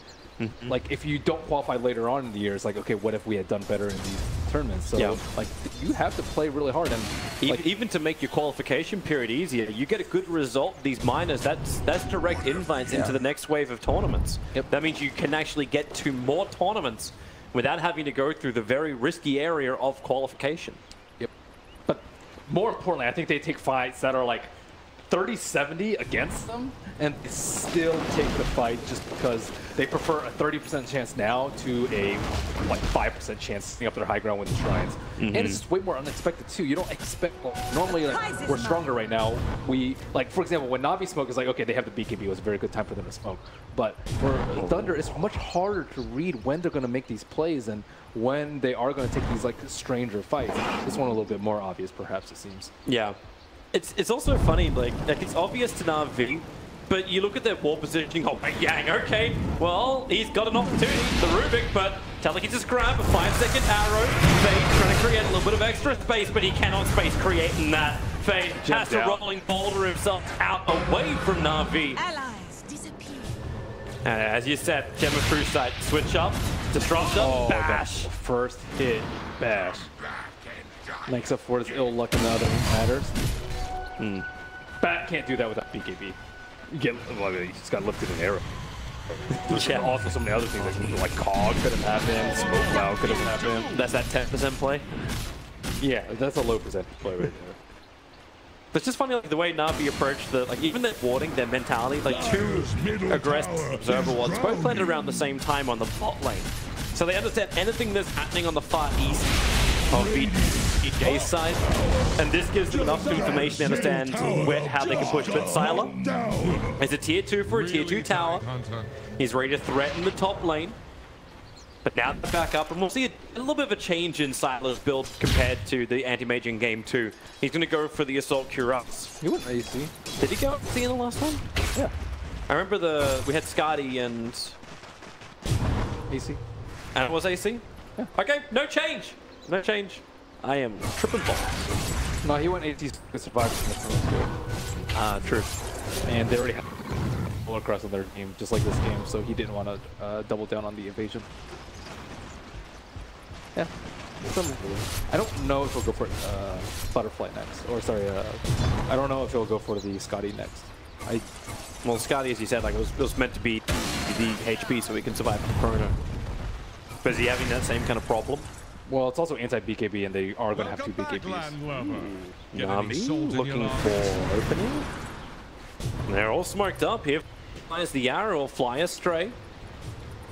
like if you don't qualify later on in the year, it's like, okay, what if we had done better in these tournaments? So like you have to play really hard, and like, even to make your qualification period easier, you get a good result. These minors, that's direct invites into the next wave of tournaments. That means you can actually get to more tournaments without having to go through the very risky area of qualification. But more importantly, I think they take fights that are like 30-70 against them, and they still take the fight just because they prefer a 30% chance now to a like 5% chance sitting up their high ground with the shrines. And it's just way more unexpected too. You don't expect, well, normally like, we're stronger right now. We, like for example, when Navi smoke is like, okay, they have the BKB, it was a very good time for them to smoke. But for Thunder, it's much harder to read when they're going to make these plays and when they are going to take these like stranger fights. This one a little bit more obvious, perhaps, it seems. Yeah. It's also funny, like it's obvious to Navi, but you look at their wall positioning, oh, Yang, okay, well, he's got an opportunity, the Rubik, but Teleki just grab a 5-second arrow, Fade trying to create a little bit of extra space, but he cannot space create in that. Fade has to rolling boulder himself out away from Na'Vi. Allies disappear. And as you said, Gemma Crusade, switch up, disruptor, bash. First hit, bash. Makes up for his ill luck in the other matters. Bat can't do that without BKB. You just got lifted an arrow. There's also so many other things like Cog could have happened, Smoke Cloud could have happened. That's that 10% play. Yeah, that's a low percentage play right there. But it's just funny, like the way Na'Vi approached the, like even their warding, their mentality, like two aggressive observer wards, both landed around the same time on the bot lane. So they understand anything that's happening on the far east of VGJ's side, and this gives them enough information to understand how they can push. But Sylar is a tier 2 for a tier 2 tower. He's ready to threaten the top lane. But now they're back up, and we'll see a little bit of a change in Sylar's build compared to the anti-mage in game 2. He's going to go for the Assault Cuirass. He went AC. Did he go AC in the last one? Yeah. I remember we had Skadi and AC. And it was AC? Yeah. Okay, no change. No change. I am tripping balls. No, he went AC to survive from the first True. And they already have all across on their team, just like this game, so he didn't want to double down on the evasion. Yeah. I don't know if he'll go for Butterfly next. Or sorry, I don't know if he'll go for the Skadi next. Well, Skadi, as you said, like it was meant to be the HP so he can survive the Chrono. But is he having that same kind of problem? Well, it's also anti-BKB, and they are going to have 2 BKBs. Na'Vi looking for opening. They're all smoked up here. Flies the arrow, will fly astray.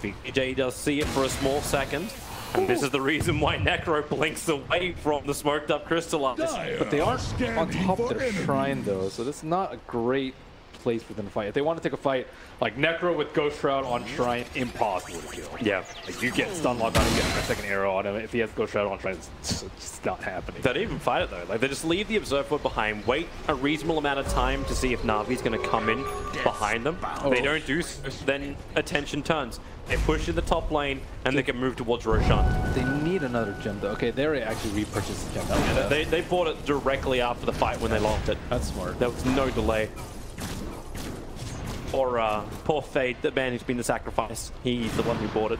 VGJ does see it for a small second. And this is the reason why Necro blinks away from the smoked up Crystallize. But they aren't on top of their shrine, though, so this is not a great place for them to fight. If they want to take a fight, like Necro with Ghost Shroud on Shrine, impossible to kill. Yeah. Like you get stun lock on him, get a second arrow on him. If he has Ghost Shroud on Shrine, it's just not happening. They don't even fight it though. Like they just leave the Observer behind, wait a reasonable amount of time to see if Na'Vi's going to come in behind them. They don't do so, then attention turns. They push in the top lane and they can move towards Roshan. They need another gem though. Okay, they already actually repurchased the gem. They bought it directly after the fight when they lost it. That's smart. There was no delay. Or poor Fade, the man who's been the sacrifice. He's the one who bought it.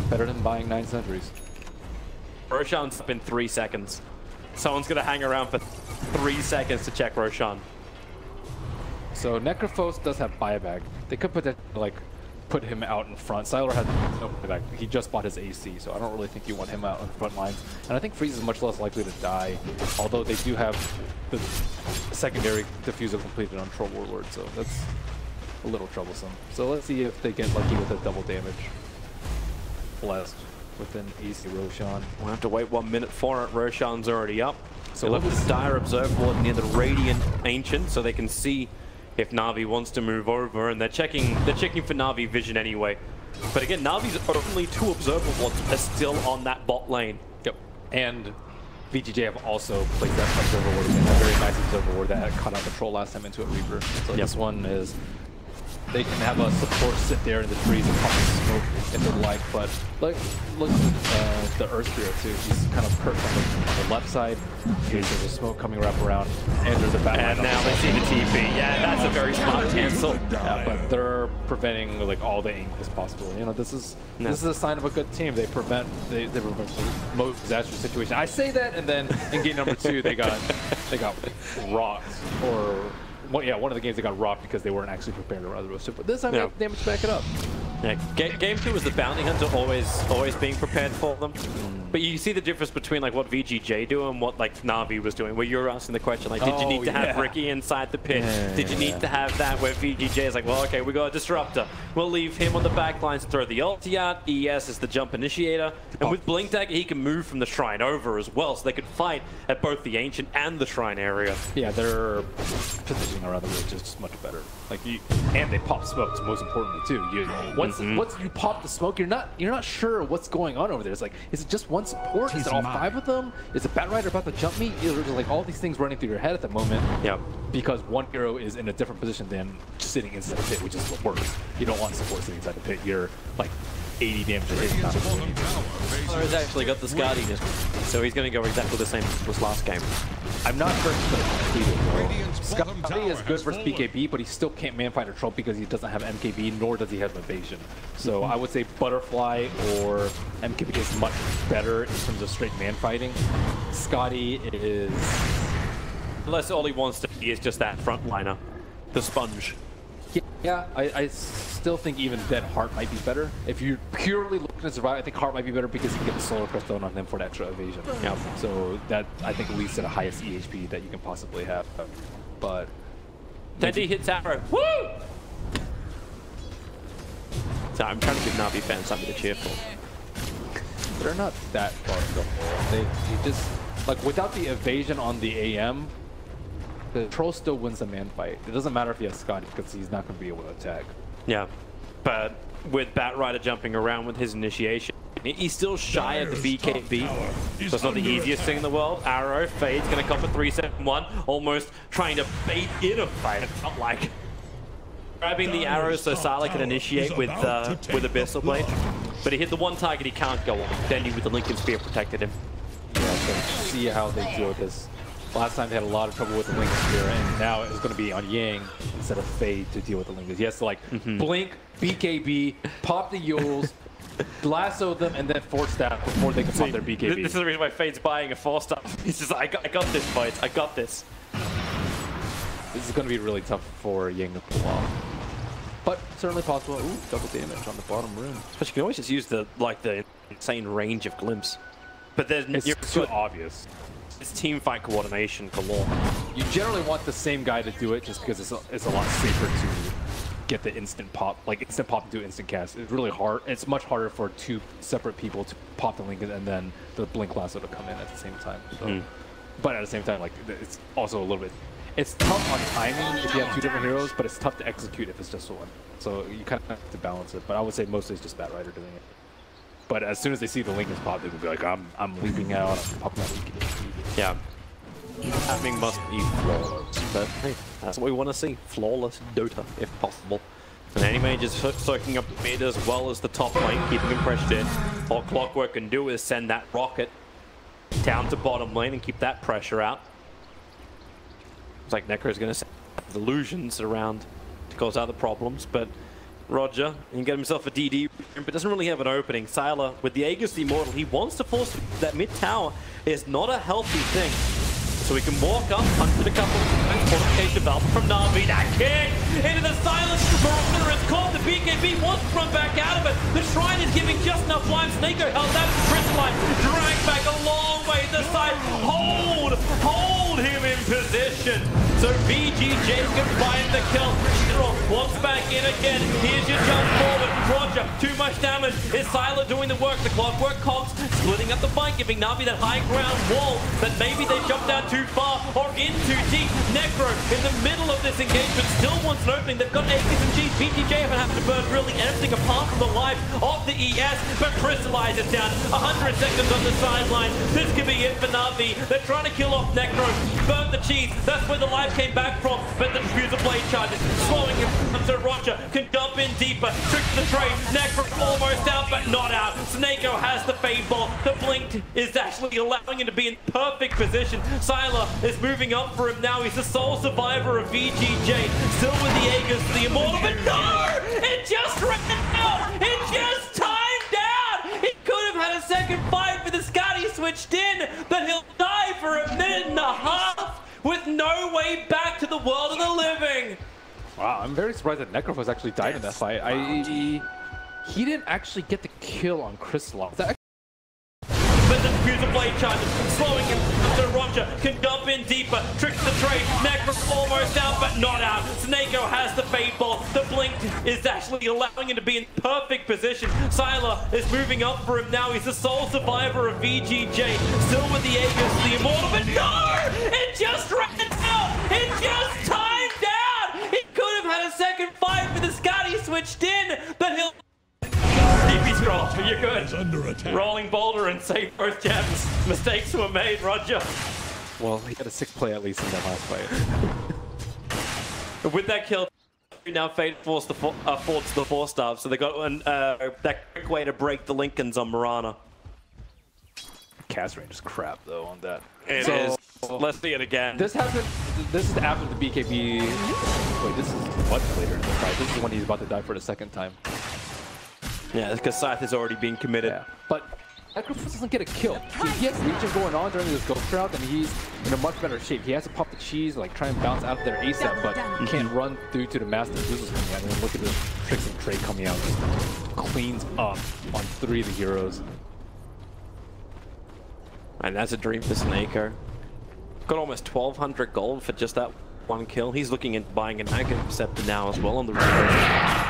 Better than buying 9 centuries. Roshan's up in 3 seconds. Someone's gonna hang around for 3 seconds to check Roshan. So Necrophos does have buyback. They could put him out in front. Sylar has no buyback. He just bought his AC, so I don't really think you want him out on the front lines. And I think Freeze is much less likely to die, although they do have the secondary diffuser completed on Troll Warlord, so that's a little troublesome. So let's see if they get lucky with a double damage. Blessed with an AC Roshan. We'll have to wait 1 minute for it. Roshan's already up. So look at the Dire Observer Ward near the Radiant Ancient so they can see if Na'Vi wants to move over, and they're checking for Na'Vi vision anyway. But again, Na'Vi's only 2 Observer Wards are still on that bot lane. Yep. And VGJ have also placed that Observer Ward again, a very nice Observer Ward that had caught out the Troll last time into a Reaper. So this one is, they can have a support sit there in the trees and pop smoke if they like, but look at the Earth Spirit too. He's kind of perched on the left side. There's a smoke coming wrap around, and there's a back line. And now they see the TP. Yeah, that's a very smart cancel. Yeah, but they're preventing like all the angles possible. You know, this is a sign of a good team. They prevent the most disastrous situation. I say that, and then in game number 2 they got rocked, or one of the games they got rocked because they weren't actually prepared to run the roster. But this time they have damage to back it up. Yeah, game 2 was the bounty hunter always being prepared for them. But you see the difference between like what VGJ do and what like Na'Vi was doing, where you're asking the question like, did you need to have Ricky inside the pit? Did you need to have that? Where VGJ is like, well, okay, we got a disruptor. We'll leave him on the back lines to throw the ulti out. ES is the jump initiator, and with Blink Dagger he can move from the shrine over as well, so they could fight at both the ancient and the shrine area. Yeah, their positioning around the ridge is just much better. Like and they pop smokes, most importantly too. Once you pop the smoke, you're not sure what's going on over there. It's like, is it just one support? Is it all 5 of them? Is a Bat Rider about to jump me? There's like all these things running through your head at the moment. Yeah. Because one hero is in a different position than sitting inside the pit, which is the worst. You don't want support sitting inside the pit. You're like 80 damage a hit. He's actually got the Skadi, so he's going to go exactly the same as last game. I'm not sure he's going to complete it, though. Radiant's bottom Scotty tower is good has versus fallen. BKB, but he still can't man-fight a troll because he doesn't have MKB, nor does he have evasion. So I would say Butterfly or MKB is much better in terms of straight man-fighting. Scotty is... Unless all he wants to be is just that frontliner, the sponge. Yeah, I still think even then Heart might be better. If you're purely looking to survive, I think Heart might be better because you can get the Solar Crest thrown on him for the extra evasion. Yeah. So that, I think, leads to the highest EHP that you can possibly have. But... Tendy hits arrow. Woo! So I'm trying to give Na'Vi fans something to cheer for. They're not that far from the They just, like, without the evasion on the AM, the troll still wins the man fight. It doesn't matter if he has Scotty because he's not going to be able to attack. Yeah, but with Batrider jumping around with his initiation, he's still shy of the BKB, so it's not the easiest thing in the world. Arrow, Fade's going to come for 3-7-1, almost trying to bait in a fight, it felt like. Grabbing the arrow so Sala can initiate with Abyssal Blade, but he hit the one target he can't go on. Dendy with the Lincoln Spear protected him. Yeah, so see how they deal with this. Last time they had a lot of trouble with the Lincoln Spear, and now it's going to be on Yang instead of Fade to deal with the Lincoln. He has to, like, blink, BKB, pop the Yules, lasso them, and then force that before they can pop their BKB. This is the reason why Fade's buying a 4-star. He's just like, I got this fight, I got this. This is going to be really tough for Yang to pull off. But certainly possible. Ooh, double damage on the bottom room. But you can always just use the insane range of glimpse. But then It's too obvious. It's team fight coordination galore. You generally want the same guy to do it just because it's a lot safer to get the instant pop, like instant pop into instant cast. It's really hard. It's much harder for two separate people to pop the Lincoln and then the blink lasso to come in at the same time. So, but at the same time, like, it's also a little bit. It's tough on timing if you have two different heroes, but it's tough to execute if it's just one. So you kind of have to balance it. But I would say mostly it's just Batrider doing it. But as soon as they see the Lincolns pop, they will be like, I'm leaping out, I'm popping that Lincoln. Yeah. Happening must be flawless. But hey, that's what we want to see. Flawless Dota, if possible. And Animage is soaking up the mid as well as the top lane, keeping him pressured in. All Clockwork can do is send that rocket down to bottom lane and keep that pressure out. Looks like Necro's going to send illusions around to cause other problems, but Roger, he can get himself a DD, but doesn't really have an opening. Sylar, with the Aegis the Immortal, he wants to force that mid tower. Is not a healthy thing. So we can walk up, hunted a couple of qualification developed from Na'Vi. That kick into the silence. Marauder is caught. The BKB wants to run back out of it. The Shrine is giving just enough life. Snako held that Crystalline. Drag back a long way to the side. Hold him in position. So VGJ can find the kill. Wants back in again. Here's your jump forward. Roger, too much damage. Is Sylar doing the work? The Clockwork Cogs splitting up the fight, giving Na'Vi that high ground wall. But maybe they jumped out too far or in too deep. Necro in the middle of this engagement still wants an opening. They've got Aegis and G's. VGJ haven't had to burn really anything apart from the life of the ES. But Crystallize is down. 100 seconds on the sideline. This could be it for Na'Vi. They're trying to kill off Necro. Burn the cheese. That's where the life came back from. But the Diffuser Blade charges slowing him. So Roger can jump in deeper. Trick the trade. Necro almost out, but not out. Snako has the Fade Ball. The Blink is actually allowing him to be in perfect position. Sylar is moving up for him now. He's the sole survivor of VGJ. Still with the Aegis, the Immortal, but no! It just ran out! It just timed out! He could have had a second fight, but the Scotty switched in, but he'll die for a minute and a half with no way back to the world of the living. Wow, I'm very surprised that Necrophos actually died in that fight. He didn't actually get the kill on Crystal. But the Diffuser Blade charges, slowing him. So Roger can jump in deeper, tricks the trade. Necro almost out, but not out. Snako has the Fade Ball. The Blink is actually allowing him to be in perfect position. Sylar is moving up for him now. He's the sole survivor of VGJ. Still with the Aegis, the Immortal, but no! It just ran out! It just timed out! He could have had a second fight, but the Scotty switched in, but he'll... DP scroll, you're good. Under attack. Rolling boulder and save both gems. Mistakes were made, Roger. Well, he had a 6 play at least in that last fight. With that kill, now Fate forced the 4-star, so they got that quick way to break the Lincolns on Marana. Cast range is crap though on that. It is. Let's see it again. This happened. This is after the BKB. Wait, this is much later in the fight. This is when he's about to die for the second time. Yeah, because Scythe is already being committed. Yeah, but Necrophos doesn't get a kill. He has legion going on during this ghost route, and he's in a much better shape. He has to pop the cheese, like try and bounce out of there ASAP, but he can't run through to the master. This is coming out. And look at this tricks and trade coming out. Just cleans up on 3 of the heroes. And that's a dream for Snako. Got almost 1,200 gold for just that one kill. He's looking at buying an Aghanim Scepter now as well on the reverse.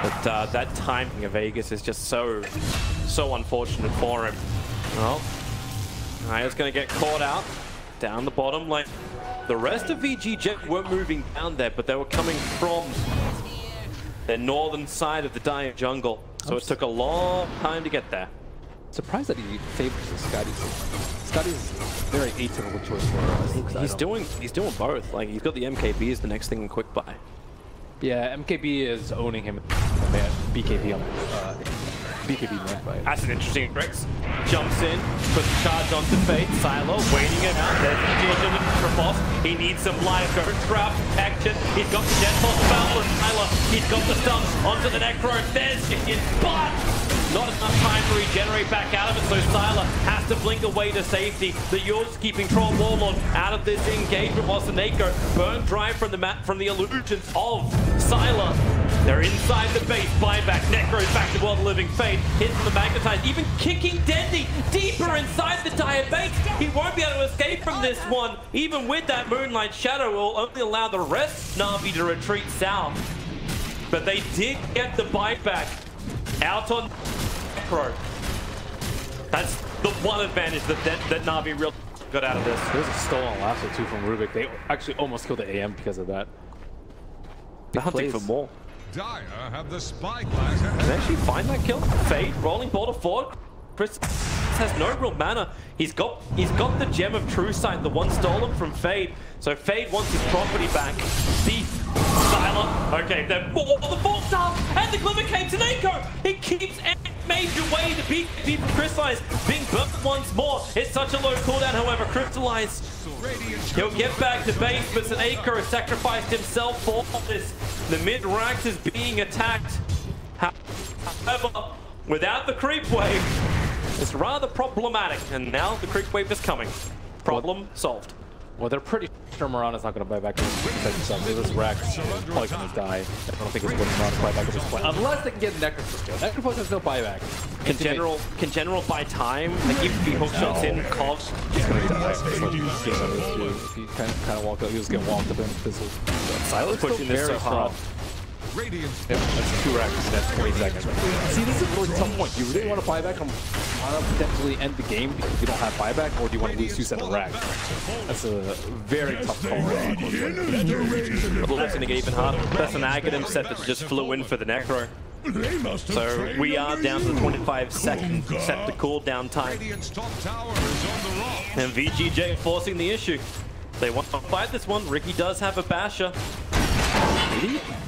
But that timing of Aegis is just so unfortunate for him. Well, Aya's going to get caught out down the bottom. Like the rest of VGJ were moving down there, but they were coming from the northern side of the Dire jungle. So it took a long time to get there. Surprised that he favors the Scotty. Scotty's very atypical choice for us. He's doing both. Like he's got the MKB as the next thing in quick buy. Yeah, MKB is owning him. BKB on BKB man fight. That's an interesting tricks. Jumps in, puts the charge onto Fate. Silo waiting him out. There's the Necrophos. He needs some live grab protection. He's got the Jet Pulse about for Silo. He's got the stunts onto the Necro. There's it, but not enough time to regenerate back out of it, so Sylar has to blink away to safety. The Yours keeping Troll Warlord out of this engagement whilst the Nako burn dry from the illusions of Sylar. They're inside the base, buyback. Necro's back to World of Living Fate, hits the Magnetize, even kicking Dendy deeper inside the Dire base. He won't be able to escape from this one. Even with that Moonlight Shadow, will only allow the rest Na'Vi to retreat south. But they did get the buyback out on Necro. That's the one advantage that Na'Vi really got out of this. There's a stolen lasso too from Rubik. They actually almost killed the AM because of that. They're hunting for more. Dire have the spyglass. Can they actually find that kill? Fade, rolling border forward. Chris has no real mana. He's got the gem of True Sight, the one stolen from Fade. So Fade wants his property back. Thief, Sylar. Okay, they're the 4-star, and the Glimmer came to Nako. He keeps major way to beat Crystallize. Being burnt once more. It's such a low cooldown, however, Crystallize. He'll get back to base, but Sanako has sacrificed himself for this. The mid-ranks is being attacked. However, without the creep wave, it's rather problematic. And now the creep wave is coming. Problem solved. Well, they're pretty sure Morana's not going to buy back this Rax is probably going to die. I don't think it's going to buy back at this point. Unless they can get Necrophos kill. Necrophos has no buyback. Can General buy time? Like if he hook shots in, Kov's he's going to die. If he kind of walk up, he was getting walked up in fizzle. Sylar's pushing this so hard. Radiance. Yeah, that's 2 racks in that 20 seconds. See, this is a really tough point. Do you really want to buy back and potentially end the game because you don't have buyback, or do you want to lose 2 sets of racks? That's a very tough call. It's going to get even harder. That's an Aghanim set that just flew in for the Necro. So we are down to the 25-second set to cooldown time. And VGJ forcing the issue. They want to fight this one. Ricky does have a basher.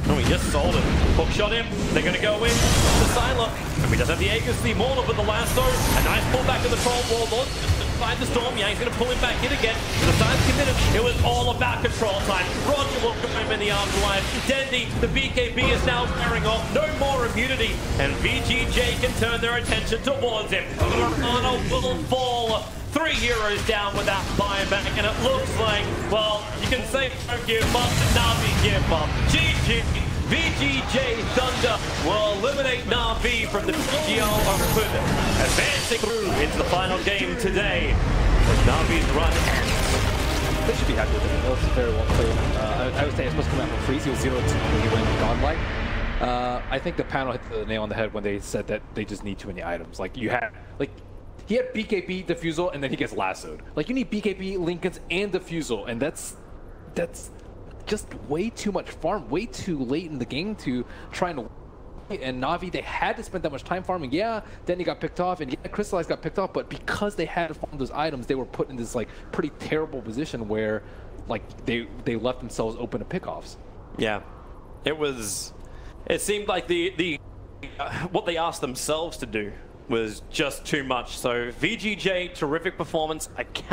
Oh, he just sold it. Hook shot him. They're going to go in to Sylar. And he does have the Aegis, the Immortal, but the lasso. A nice pullback of the Troll Warlord. Find the Storm. Yeah, he's going to pull him back in again. The side's committed. It was all about control time. Roger will come him in the afterlife. Dendy, the BKB is now wearing off. No more immunity. And VGJ can turn their attention towards him. Arno will fall. 3 heroes down without buyback, and it looks like, well, you can say don't give up, Na'Vi give up. GG, VGJ Thunder will eliminate Na'Vi from the PGL Open, advancing through into the final game today. Na'Vi's run ends. They should be happy with it. That was very well played. I would say it's supposed to come out for free, so he was 0-2 when he went godlike. I think the panel hit the nail on the head when they said that they just need too many items. Like, you had, like, he had BKB, Diffusal, and then he gets lassoed. Like, you need BKB, Lincolns, and Diffusal, and that's just way too much farm, way too late in the game to try and... And Na'Vi, they had to spend that much time farming. Yeah, then he got picked off, and yeah, Crystallize got picked off, but because they had to farm those items, they were put in this, like, pretty terrible position where, like, they left themselves open to pickoffs. Yeah. It seemed like what they asked themselves to do was just too much. So VGJ, terrific performance. I cannot